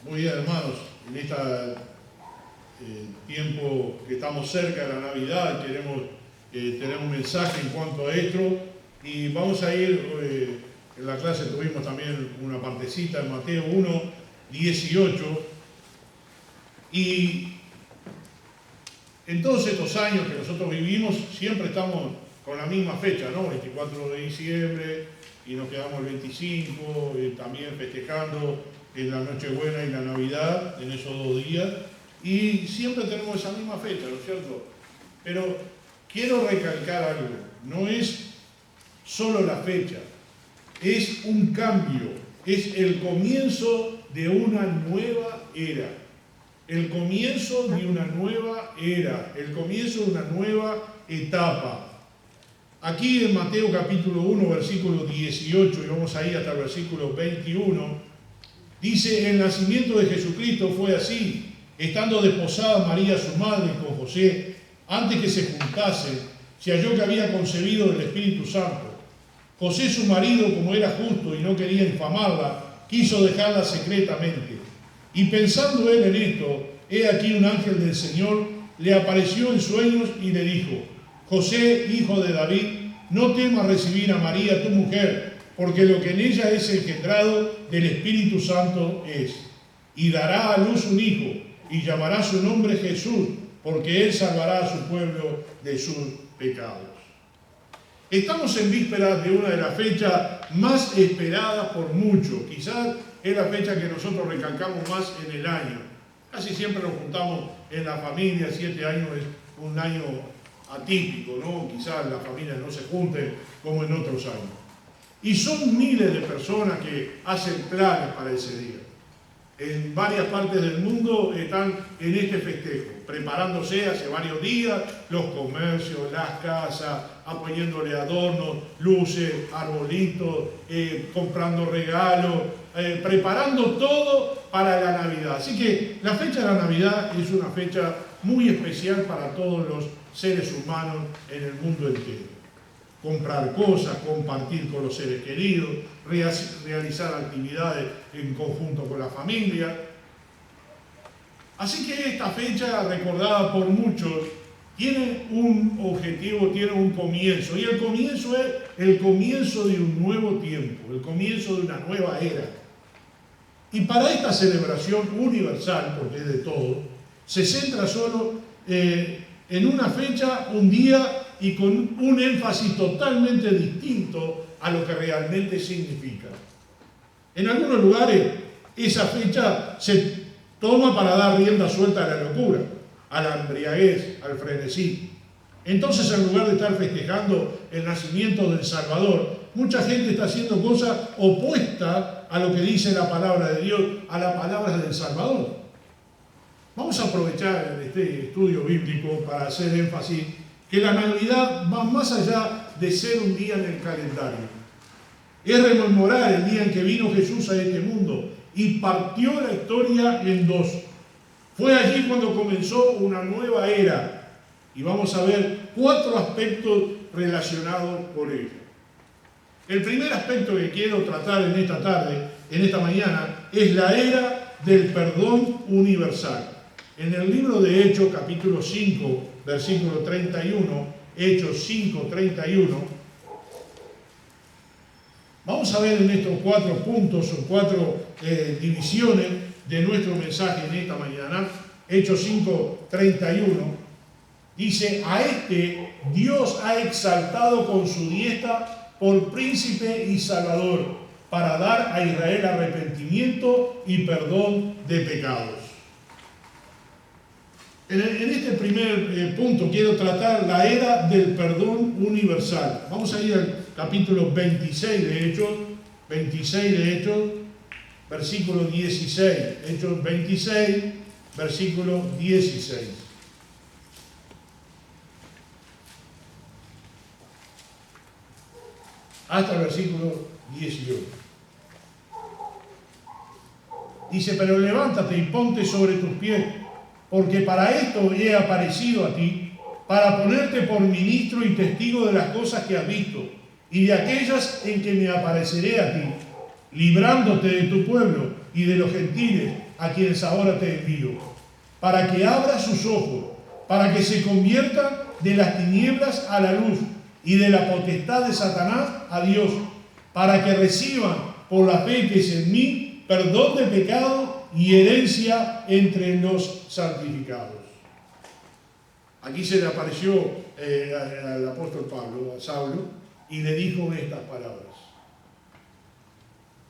Muy bien, hermanos, en este tiempo que estamos cerca de la Navidad, queremos tener un mensaje en cuanto a esto y vamos a ir, en la clase tuvimos también una partecita en Mateo 1, 18, y en todos estos años que nosotros vivimos siempre estamos con la misma fecha, ¿no? 24 de diciembre y nos quedamos el 25, también festejando en la Nochebuena y la Navidad, en esos 2 días, y siempre tenemos esa misma fecha, ¿no es cierto? Pero quiero recalcar algo, no es solo la fecha, es un cambio, es el comienzo de una nueva era, el comienzo de una nueva era, el comienzo de una nueva etapa. Aquí en Mateo capítulo 1, versículo 18, y vamos a ir hasta el versículo 21, dice: el nacimiento de Jesucristo fue así, estando desposada María su madre con José, antes que se juntasen, se halló que había concebido del Espíritu Santo. José su marido, como era justo y no quería infamarla, quiso dejarla secretamente. Y pensando él en esto, he aquí un ángel del Señor le apareció en sueños y le dijo: José, hijo de David, no temas recibir a María tu mujer, porque lo que en ella es engendrado del Espíritu Santo es. Y dará a luz un hijo, y llamará su nombre Jesús, porque él salvará a su pueblo de sus pecados. Estamos en vísperas de una de las fechas más esperadas por muchos. Quizás es la fecha que nosotros recalcamos más en el año. Casi siempre nos juntamos en la familia, 7 años es un año atípico, ¿no? Quizás la familia no se junte como en otros años. Y son miles de personas que hacen planes para ese día. En varias partes del mundo están en este festejo, preparándose hace varios días, los comercios, las casas, poniéndole adornos, luces, arbolitos, comprando regalos, preparando todo para la Navidad. Así que la fecha de la Navidad es una fecha muy especial para todos los seres humanos en el mundo entero. Comprar cosas, compartir con los seres queridos, realizar actividades en conjunto con la familia. Así que esta fecha, recordada por muchos, tiene un objetivo, tiene un comienzo. Y el comienzo es el comienzo de un nuevo tiempo, el comienzo de una nueva era. Y para esta celebración universal, porque es de todo, se centra solo en una fecha, un día, y con un énfasis totalmente distinto a lo que realmente significa. En algunos lugares esa fecha se toma para dar rienda suelta a la locura, a la embriaguez, al frenesí. Entonces, en lugar de estar festejando el nacimiento del Salvador, mucha gente está haciendo cosas opuestas a lo que dice la palabra de Dios, a las palabras del Salvador. Vamos a aprovechar este estudio bíblico para hacer énfasis que la Navidad va más allá de ser un día en el calendario. Es rememorar el día en que vino Jesús a este mundo y partió la historia en 2. Fue allí cuando comenzó una nueva era. Y vamos a ver 4 aspectos relacionados con ello. El primer aspecto que quiero tratar en esta tarde, en esta mañana, es la era del perdón universal. En el libro de Hechos, capítulo 5, versículo 31, Hechos 5, 31, vamos a ver en estos 4 puntos o 4 divisiones de nuestro mensaje en esta mañana. Hechos 5, 31, dice: a este Dios ha exaltado con su diestra por príncipe y salvador, para dar a Israel arrepentimiento y perdón de pecados. En este primer punto quiero tratar la era del perdón universal. Vamos a ir al capítulo 26 de Hechos, versículo 16. Hechos 26, versículo 16. Hasta el versículo 18. Dice: pero levántate y ponte sobre tus pies, porque para esto he aparecido a ti, para ponerte por ministro y testigo de las cosas que has visto, y de aquellas en que me apareceré a ti, librándote de tu pueblo y de los gentiles, a quienes ahora te envío, para que abra sus ojos, para que se conviertan de las tinieblas a la luz y de la potestad de Satanás a Dios, para que reciban por la fe que es en mí perdón de pecado y herencia entre los santificados. Aquí se le apareció al apóstol Pablo, a Saulo, y le dijo estas palabras: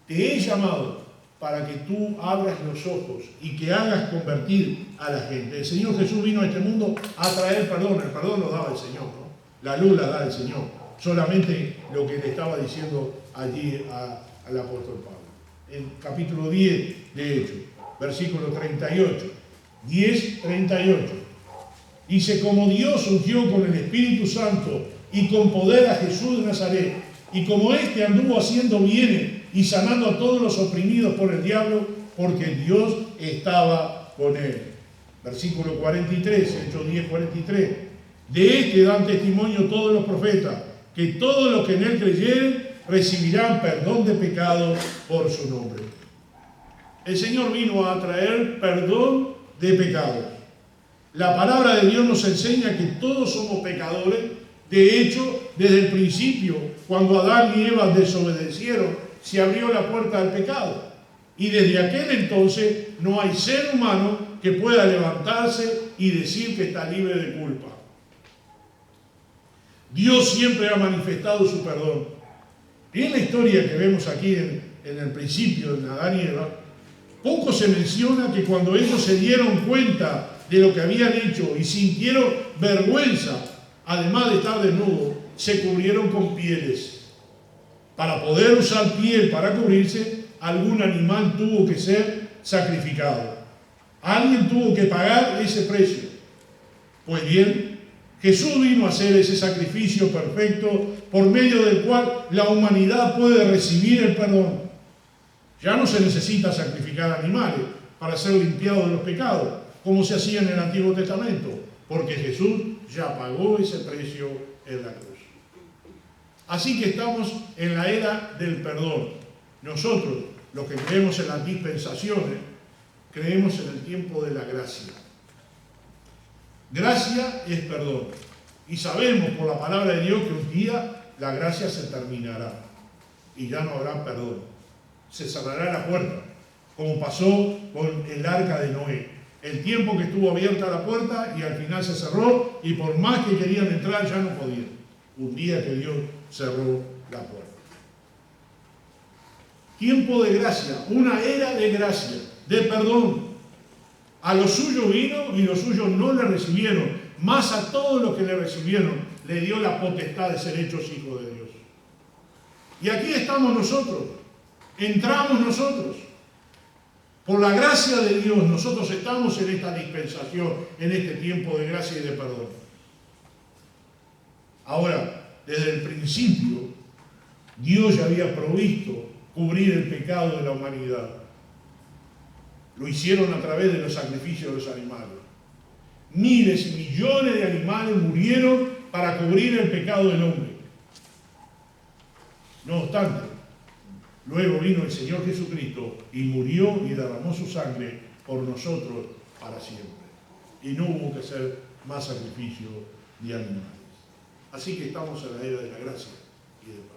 te he llamado para que tú abras los ojos y que hagas convertir a la gente. El Señor Jesús vino a este mundo a traer perdón. El perdón lo daba el Señor, ¿no? La luz la da el Señor. Solamente lo que le estaba diciendo allí al apóstol Pablo. En capítulo 10 de Hechos, versículo 38. 10:38. Dice: como Dios ungió con el Espíritu Santo y con poder a Jesús de Nazaret, y como éste anduvo haciendo bienes y sanando a todos los oprimidos por el diablo, porque Dios estaba con él. Versículo 43, Hechos 10:43. De este dan testimonio todos los profetas, que todos los que en él creyeren recibirán perdón de pecados por su nombre. El Señor vino a traer perdón de pecados. La palabra de Dios nos enseña que todos somos pecadores. De hecho, desde el principio, cuando Adán y Eva desobedecieron, se abrió la puerta al pecado. Y desde aquel entonces no hay ser humano que pueda levantarse y decir que está libre de culpa. Dios siempre ha manifestado su perdón. Y en la historia que vemos aquí en el principio, en Adán y Eva, poco se menciona que cuando ellos se dieron cuenta de lo que habían hecho y sintieron vergüenza, además de estar desnudos, se cubrieron con pieles. Para poder usar piel para cubrirse, algún animal tuvo que ser sacrificado. Alguien tuvo que pagar ese precio. Pues bien, Jesús vino a hacer ese sacrificio perfecto por medio del cual la humanidad puede recibir el perdón. Ya no se necesita sacrificar animales para ser limpiados de los pecados, como se hacía en el Antiguo Testamento, porque Jesús ya pagó ese precio en la cruz. Así que estamos en la era del perdón. Nosotros, los que creemos en las dispensaciones, creemos en el tiempo de la gracia. Gracia es perdón. Y sabemos por la palabra de Dios que un día la gracia se terminará y ya no habrá perdón. Se cerrará la puerta, como pasó con el arca de Noé. El tiempo que estuvo abierta la puerta y al final se cerró, y por más que querían entrar ya no podían. Un día que Dios cerró la puerta. Tiempo de gracia, una era de gracia, de perdón. A los suyos vino y los suyos no le recibieron, más a todos los que le recibieron le dio la potestad de ser hechos hijos de Dios. Y aquí estamos nosotros, entramos nosotros. Por la gracia de Dios nosotros estamos en esta dispensación, en este tiempo de gracia y de perdón. Ahora, desde el principio, Dios ya había provisto cubrir el pecado de la humanidad. Lo hicieron a través de los sacrificios de los animales. Miles y millones de animales murieron para cubrir el pecado del hombre. No obstante, luego vino el Señor Jesucristo y murió y derramó su sangre por nosotros para siempre. Y no hubo que hacer más sacrificio de animales. Así que estamos en la era de la gracia y del perdón.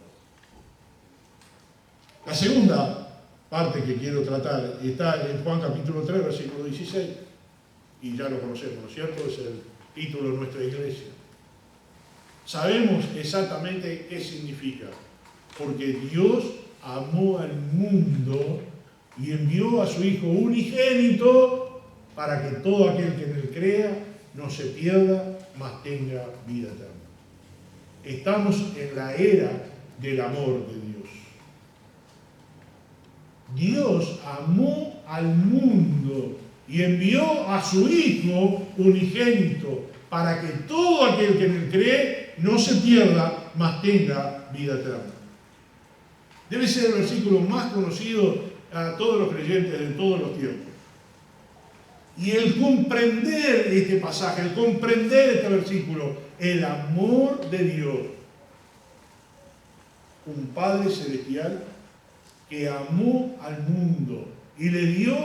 La segunda parte que quiero tratar está en Juan capítulo 3, versículo 16. Y ya lo conocemos, ¿no es cierto? Es el título de nuestra iglesia. Sabemos exactamente qué significa. Porque Dios amó al mundo y envió a su Hijo unigénito para que todo aquel que en él crea no se pierda, mas tenga vida eterna. Estamos en la era del amor de Dios. Dios amó al mundo y envió a su Hijo unigénito para que todo aquel que en él cree no se pierda, mas tenga vida eterna. Debe ser el versículo más conocido a todos los creyentes de todos los tiempos. Y el comprender este pasaje, el comprender este versículo, el amor de Dios, un Padre celestial que amó al mundo y le dio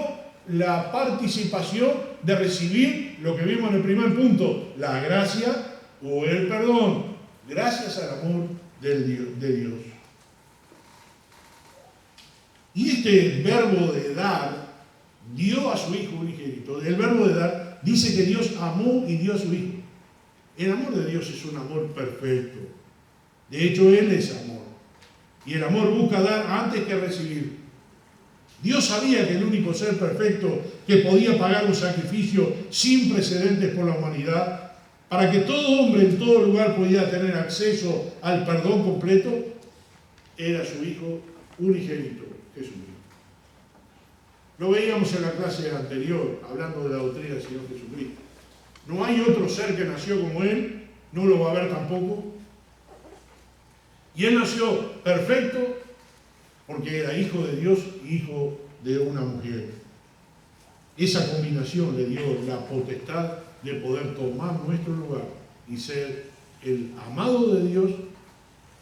la participación de recibir lo que vimos en el primer punto, la gracia o el perdón, gracias al amor de Dios. Y este verbo de dar, dio a su Hijo unigénito. El verbo de dar dice que Dios amó y dio a su Hijo. El amor de Dios es un amor perfecto. De hecho, Él es amor. Y el amor busca dar antes que recibir. Dios sabía que el único ser perfecto que podía pagar un sacrificio sin precedentes por la humanidad, para que todo hombre en todo lugar pudiera tener acceso al perdón completo, era su Hijo unigénito, Jesucristo. Lo veíamos en la clase anterior, hablando de la doctrina del Señor Jesucristo. No hay otro ser que nació como Él, no lo va a haber tampoco. Y Él nació perfecto porque era hijo de Dios y hijo de una mujer. Esa combinación le dio la potestad de poder tomar nuestro lugar y ser el amado de Dios,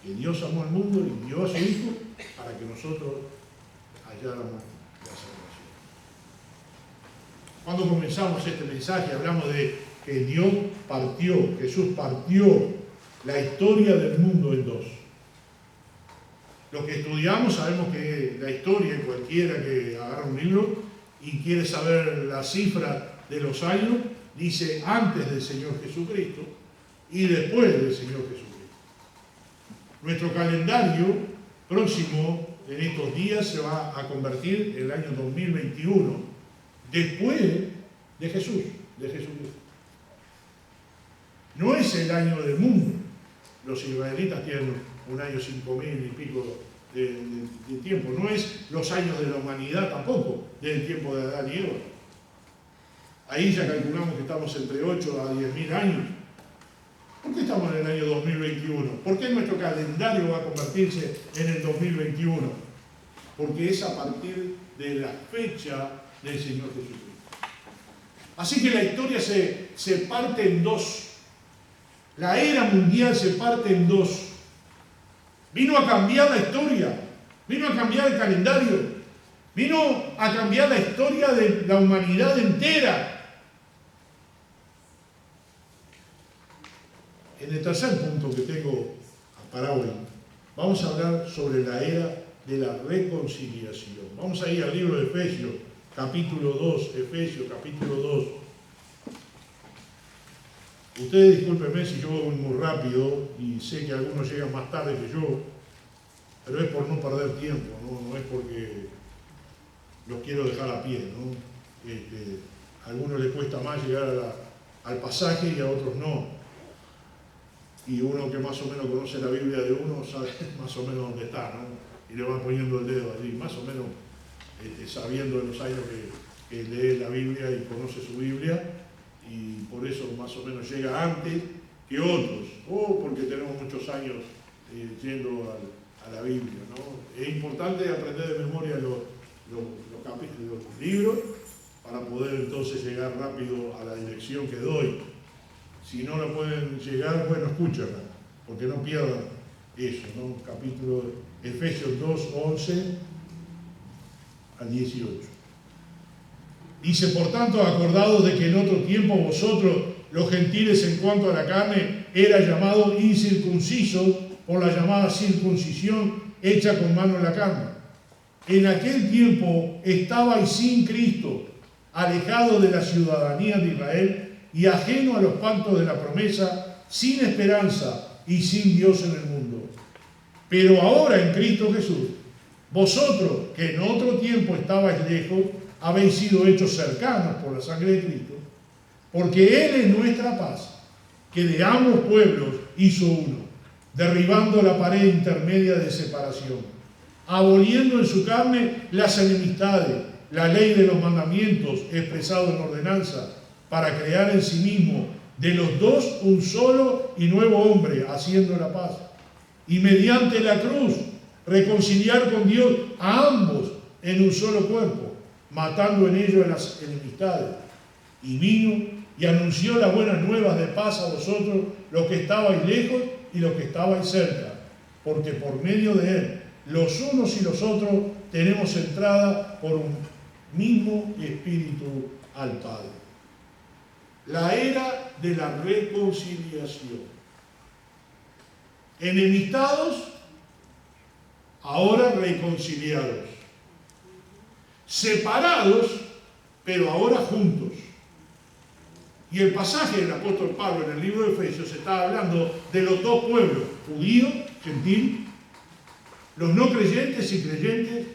que Dios amó al mundo y dio a su Hijo para que nosotros halláramos la salvación. Cuando comenzamos este mensaje hablamos de que Dios partió, Jesús partió la historia del mundo en dos. Los que estudiamos sabemos que la historia, cualquiera que agarra un libro y quiere saber la cifra de los años, dice antes del Señor Jesucristo y después del Señor Jesucristo. Nuestro calendario próximo en estos días se va a convertir en el año 2021, después de Jesús, de Jesucristo. No es el año del mundo. Los israelitas tienen un año 5000 y pico de tiempo. No es los años de la humanidad tampoco, del tiempo de Adán y Eva. Ahí ya calculamos que estamos entre 8 a 10.000 años. ¿Por qué estamos en el año 2021? ¿Por qué nuestro calendario va a convertirse en el 2021? Porque es a partir de la fecha del Señor Jesucristo. Así que la historia se parte en dos. La era mundial se parte en dos. Vino a cambiar la historia, vino a cambiar el calendario, vino a cambiar la historia de la humanidad entera. En el tercer punto que tengo para hoy, vamos a hablar sobre la era de la reconciliación. Vamos a ir al libro de Efesios, capítulo 2, Efesios, capítulo 2. Ustedes discúlpenme si yo voy muy rápido y sé que algunos llegan más tarde que yo, pero es por no perder tiempo, no es porque los quiero dejar a pie, ¿no? A algunos les cuesta más llegar al pasaje y a otros no. Y uno que más o menos conoce la Biblia de uno sabe más o menos dónde está, ¿no? Y le va poniendo el dedo allí, más o menos sabiendo en los años que lee la Biblia y conoce su Biblia. Y por eso más o menos llega antes que otros, o porque tenemos muchos años yendo a la Biblia, ¿no? Es importante aprender de memoria los capítulos, los libros, para poder entonces llegar rápido a la dirección que doy. Si no la pueden llegar, bueno, escúchala, porque no pierdan eso, ¿no? Capítulo Efesios 2, 11 al 18. Dice, por tanto, acordados de que en otro tiempo vosotros, los gentiles en cuanto a la carne, era llamado incircuncisos por la llamada circuncisión hecha con mano en la carne. En aquel tiempo estabais sin Cristo, alejados de la ciudadanía de Israel y ajeno a los pactos de la promesa, sin esperanza y sin Dios en el mundo. Pero ahora en Cristo Jesús, vosotros que en otro tiempo estabais lejos, habéis sido hechos cercanos por la sangre de Cristo, porque Él es nuestra paz, que de ambos pueblos hizo uno, derribando la pared intermedia de separación, aboliendo en su carne las enemistades, la ley de los mandamientos expresado en ordenanza, para crear en sí mismo de los dos un solo y nuevo hombre, haciendo la paz, y mediante la cruz reconciliar con Dios a ambos en un solo cuerpo, matando en ellos las enemistades. Y vino y anunció las buenas nuevas de paz a vosotros, los que estabais lejos y los que estabais cerca, porque por medio de Él, los unos y los otros, tenemos entrada por mismo espíritu al Padre. La era de la reconciliación. Enemistados, ahora reconciliados. Separados, pero ahora juntos. Y el pasaje del apóstol Pablo en el libro de Efesios está hablando de los dos pueblos, judío, gentil, los no creyentes y creyentes.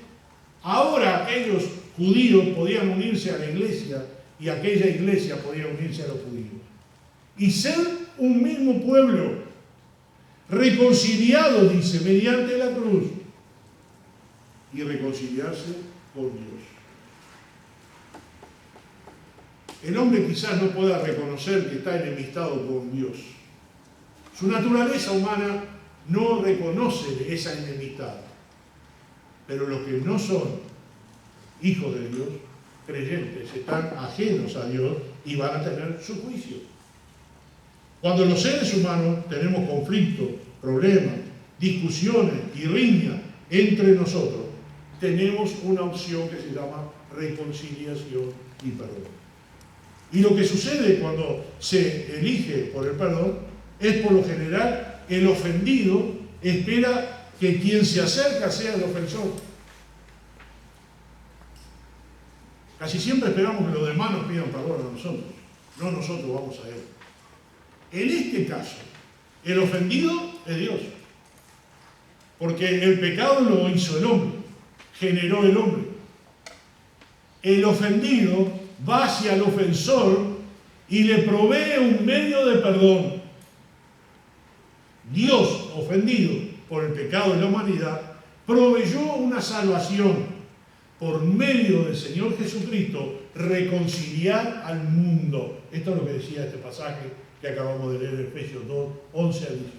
Ahora aquellos judíos podían unirse a la iglesia y aquella iglesia podía unirse a los judíos. Y ser un mismo pueblo, reconciliado, dice, mediante la cruz, y reconciliarse con Dios. El hombre quizás no pueda reconocer que está enemistado con Dios. Su naturaleza humana no reconoce esa enemistad. Pero los que no son hijos de Dios, creyentes, están ajenos a Dios y van a tener su juicio. Cuando los seres humanos tenemos conflictos, problemas, discusiones y riñas entre nosotros, tenemos una opción que se llama reconciliación y perdón. Y lo que sucede cuando se elige por el perdón es, por lo general, el ofendido espera que quien se acerca sea el ofensor. Casi siempre esperamos que los demás nos pidan perdón a nosotros, no nosotros vamos a él. En este caso, el ofendido es Dios, porque el pecado lo hizo el hombre, generó el hombre. El ofendido va hacia el ofensor y le provee un medio de perdón. Dios, ofendido por el pecado de la humanidad, proveyó una salvación por medio del Señor Jesucristo, reconciliar al mundo. Esto es lo que decía este pasaje que acabamos de leer en Efesios 2, 11 a 18.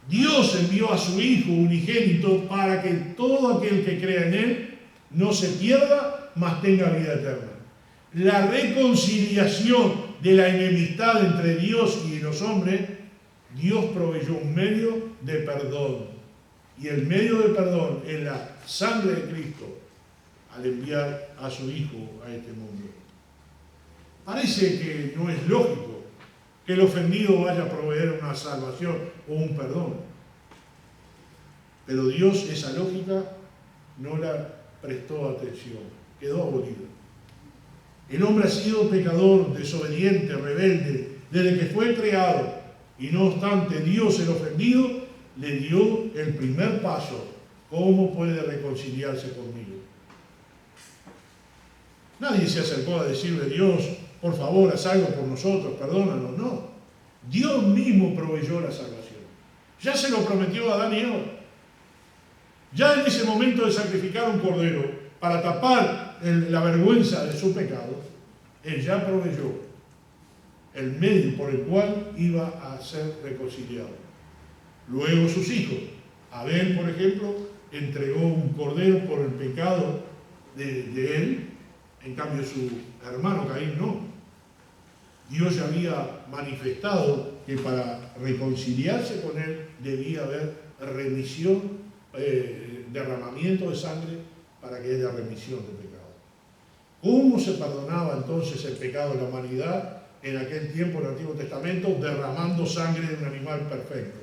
Dios envió a su Hijo unigénito para que todo aquel que crea en Él no se pierda, mas tenga vida eterna. La reconciliación de la enemistad entre Dios y los hombres, Dios proveyó un medio de perdón. Y el medio de perdón es la sangre de Cristo al enviar a su Hijo a este mundo. Parece que no es lógico que el ofendido vaya a proveer una salvación o un perdón. Pero Dios esa lógica no la prestó atención, quedó abolida. El hombre ha sido pecador, desobediente, rebelde, desde que fue creado. Y no obstante, Dios, el ofendido, le dio el primer paso. ¿Cómo puede reconciliarse conmigo? Nadie se acercó a decirle: Dios, por favor, haz algo por nosotros, perdónanos. No. Dios mismo proveyó la salvación. Ya se lo prometió a Adán y Eva. Ya en ese momento de sacrificar un cordero para tapar la vergüenza de su pecado, Él ya proveyó el medio por el cual iba a ser reconciliado. Luego sus hijos. Abel, por ejemplo, entregó un cordero por el pecado de él, en cambio su hermano Caín no. Dios ya había manifestado que para reconciliarse con él debía haber remisión, derramamiento de sangre para que haya remisión de pecado. ¿Cómo se perdonaba entonces el pecado de la humanidad en aquel tiempo, en el Antiguo Testamento? Derramando sangre de un animal perfecto.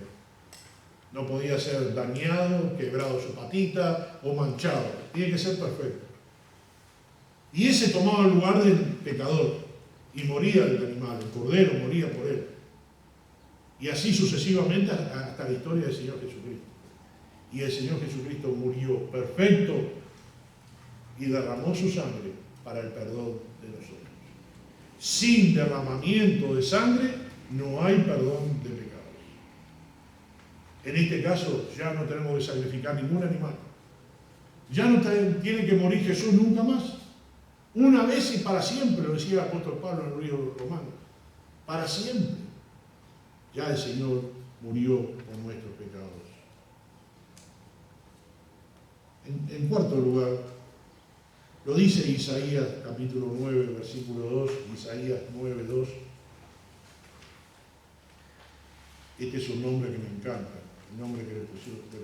No podía ser dañado, quebrado su patita o manchado. Tiene que ser perfecto. Y ese tomaba el lugar del pecador y moría del animal. El cordero moría por él. Y así sucesivamente hasta la historia del Señor Jesucristo. Y el Señor Jesucristo murió perfecto y derramó su sangre para el perdón de nosotros. Sin derramamiento de sangre no hay perdón de pecados. En este caso ya no tenemos que sacrificar ningún animal. Ya no tiene que morir Jesús nunca más. Una vez y para siempre, lo decía el apóstol Pablo en el libro romano. Para siempre. Ya el Señor murió por nuestros pecados. En cuarto lugar, lo dice Isaías capítulo 9, versículo 2, Isaías 9, 2. Este es un nombre que me encanta, el nombre que le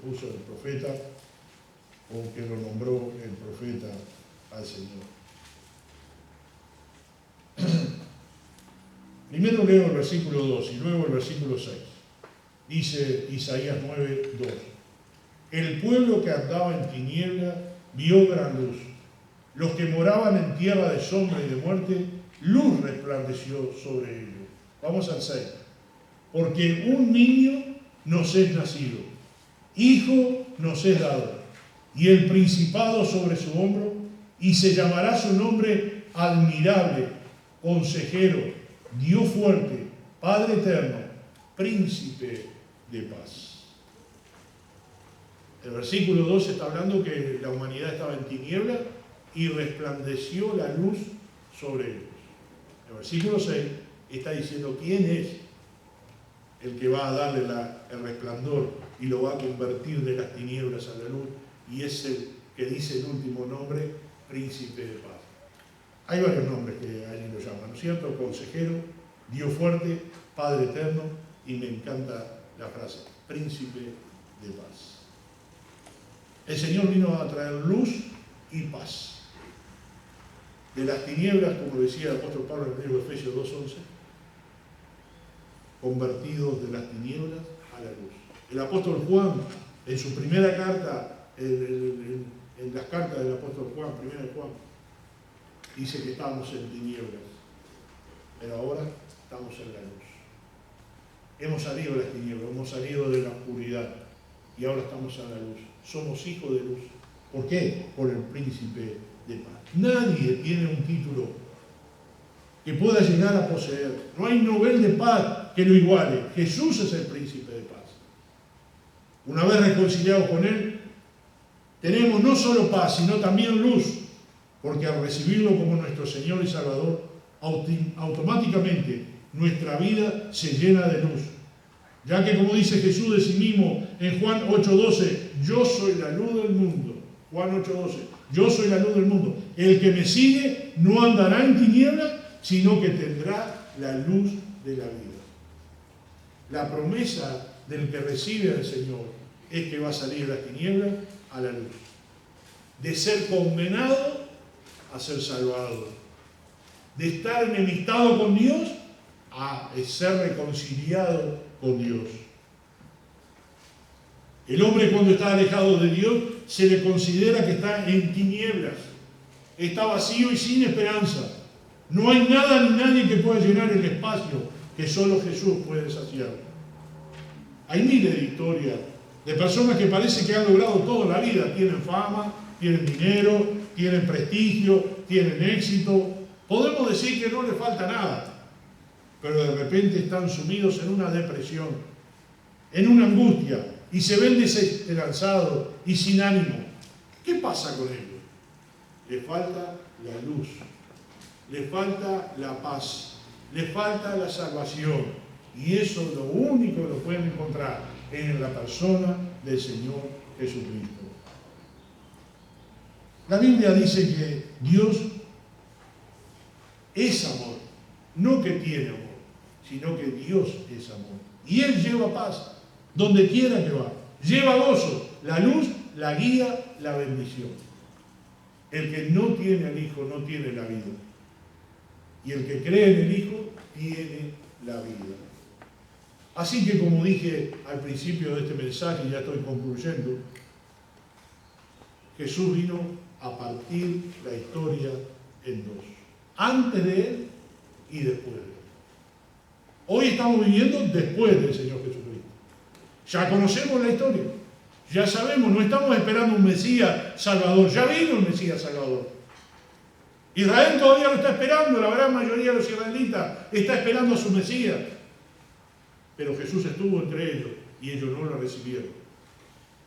puso el profeta. o que lo nombró el profeta al Señor. Primero leo el versículo 2 y luego el versículo 6. Dice Isaías 9:2. El pueblo que andaba en tiniebla vio gran luz. Los que moraban en tierra de sombra y de muerte, luz resplandeció sobre ellos. Vamos al 6. Porque un niño nos es nacido, hijo nos es dado, y el principado sobre su hombro, y se llamará su nombre admirable, consejero, Dios fuerte, Padre eterno, príncipe de paz. El versículo 2 está hablando que la humanidad estaba en tiniebla y resplandeció la luz sobre ellos. El versículo 6 está diciendo quién es el que va a darle el resplandor y lo va a convertir de las tinieblas a la luz, y es el que dice el último nombre, príncipe de paz. Hay varios nombres que allí lo llaman, ¿no es cierto? Consejero, Dios fuerte, Padre eterno, y me encanta la frase, príncipe de paz. El Señor vino a traer luz y paz. De las tinieblas, como decía el apóstol Pablo en el libro de Efesios 2:11, convertidos de las tinieblas a la luz. El apóstol Juan, en su primera carta, en las cartas del apóstol Juan, primera de Juan, dice que estábamos en tinieblas, pero ahora estamos en la luz. Hemos salido de las tinieblas, hemos salido de la oscuridad y ahora estamos en la luz. Somos hijos de luz. ¿Por qué? Por el príncipe de paz. Nadie tiene un título que pueda llegar a poseer. No hay Nobel de paz que lo iguale. Jesús es el príncipe de paz. Una vez reconciliados con Él, tenemos no solo paz, sino también luz, porque al recibirlo como nuestro Señor y Salvador, automáticamente nuestra vida se llena de luz. Ya que, como dice Jesús de sí mismo en Juan 8:12, yo soy la luz del mundo. Juan 8:12, yo soy la luz del mundo. El que me sigue no andará en tinieblas, sino que tendrá la luz de la vida. La promesa del que recibe al Señor es que va a salir de las tinieblas a la luz. De ser condenado a ser salvado. De estar enemistado con Dios a ser reconciliado con Dios. El hombre, cuando está alejado de Dios, se le considera que está en tinieblas, está vacío y sin esperanza. No hay nada ni nadie que pueda llenar el espacio que solo Jesús puede saciar. Hay miles de historias de personas que parece que han logrado todo en la vida. Tienen fama, tienen dinero, tienen prestigio, tienen éxito. Podemos decir que no les falta nada, pero de repente están sumidos en una depresión, en una angustia, y se ven desesperanzados y sin ánimo. ¿Qué pasa con ellos? Les falta la luz, les falta la paz, les falta la salvación, y eso es lo único que lo pueden encontrar en la persona del Señor Jesucristo. La Biblia dice que Dios es amor, no que tiene amor, sino que Dios es amor. Y Él lleva paz donde quiera que va. Lleva gozo, la luz, la guía, la bendición. El que no tiene al Hijo no tiene la vida. Y el que cree en el Hijo tiene la vida. Así que, como dije al principio de este mensaje, y ya estoy concluyendo, Jesús vino a partir la historia en dos. Antes de Él y después de Él. Hoy estamos viviendo después del Señor Jesucristo. Ya conocemos la historia. Ya sabemos, no estamos esperando un Mesías Salvador. Ya vino el Mesías Salvador. Israel todavía lo está esperando. La gran mayoría de los israelitas está esperando a su Mesías. Pero Jesús estuvo entre ellos y ellos no lo recibieron.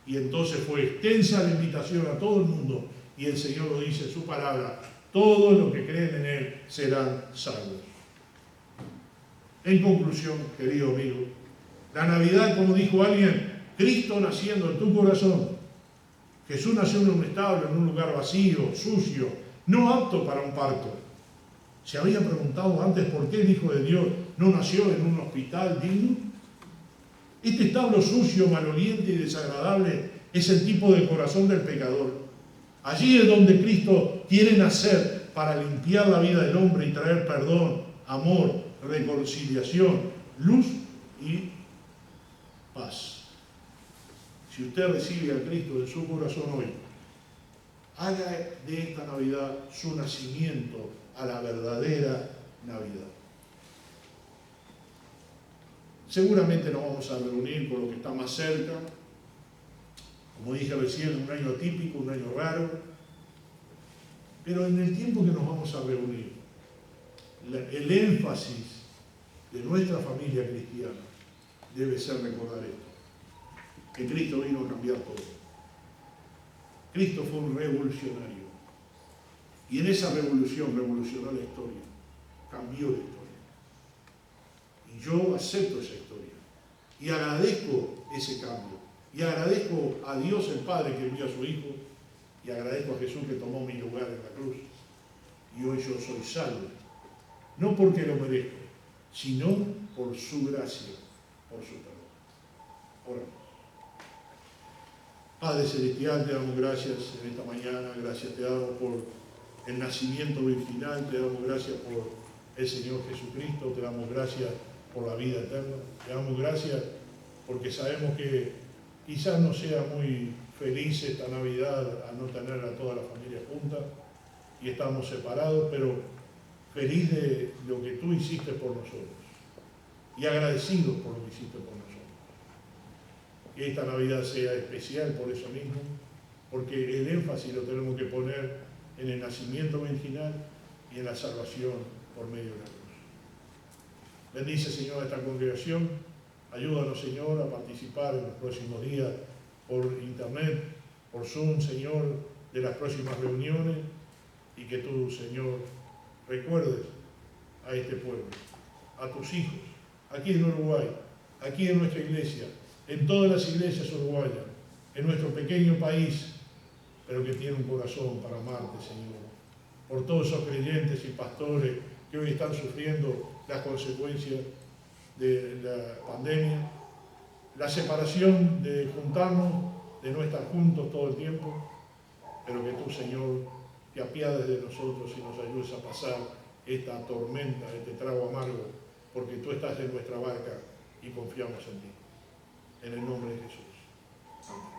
Y entonces fue extensa la invitación a todo el mundo. Y el Señor lo dice en su palabra: todos los que creen en Él serán salvos. En conclusión, querido amigo, la Navidad, como dijo alguien, Cristo naciendo en tu corazón. Jesús nació en un establo, en un lugar vacío, sucio, no apto para un parto. ¿Se había preguntado antes por qué el Hijo de Dios no nació en un hospital digno? Este establo sucio, maloliente y desagradable Es el tipo de corazón del pecador. Allí es donde Cristo quiere nacer para limpiar la vida del hombre y traer perdón, amor, reconciliación, luz y paz. Si usted recibe a Cristo en su corazón hoy, haga de esta Navidad su nacimiento a la verdadera Navidad. Seguramente nos vamos a reunir con lo que está más cerca. Como dije recién, un año atípico, un año raro. Pero en el tiempo que nos vamos a reunir, el énfasis de nuestra familia cristiana debe ser recordar esto: que Cristo vino a cambiar todo. Cristo fue un revolucionario. Y en esa revolución revolucionó la historia, cambió la historia. Y yo acepto esa historia. Y agradezco ese cambio. Y agradezco a Dios el Padre que envió a su Hijo. Y agradezco a Jesús que tomó mi lugar en la cruz. Y hoy yo soy salvo. No porque lo merezco, sino por su gracia, por su perdón. Oramos. Padre Celestial, te damos gracias en esta mañana. Gracias te damos por el nacimiento virginal. Te damos gracias por el Señor Jesucristo. Te damos gracias por la vida eterna. Te damos gracias porque sabemos que quizás no sea muy feliz esta Navidad al no tener a toda la familia junta y estamos separados, pero feliz de lo que tú hiciste por nosotros y agradecidos por lo que hiciste por nosotros. Que esta Navidad sea especial por eso mismo, porque el énfasis lo tenemos que poner en el nacimiento virginal y en la salvación por medio de la cruz. Bendice, Señor, a esta congregación. Ayúdanos, Señor, a participar en los próximos días por internet, por Zoom, Señor, de las próximas reuniones, y que tú, Señor, recuerdes a este pueblo, a tus hijos, aquí en Uruguay, aquí en nuestra iglesia, en todas las iglesias uruguayas, en nuestro pequeño país, pero que tiene un corazón para amarte, Señor. Por todos esos creyentes y pastores que hoy están sufriendo las consecuencias de la pandemia, la separación de juntarnos, de no estar juntos todo el tiempo, pero que tú, Señor, te apiades de nosotros y nos ayudes a pasar esta tormenta, este trago amargo, porque tú estás en nuestra barca y confiamos en ti. En el nombre de Jesús. Amén.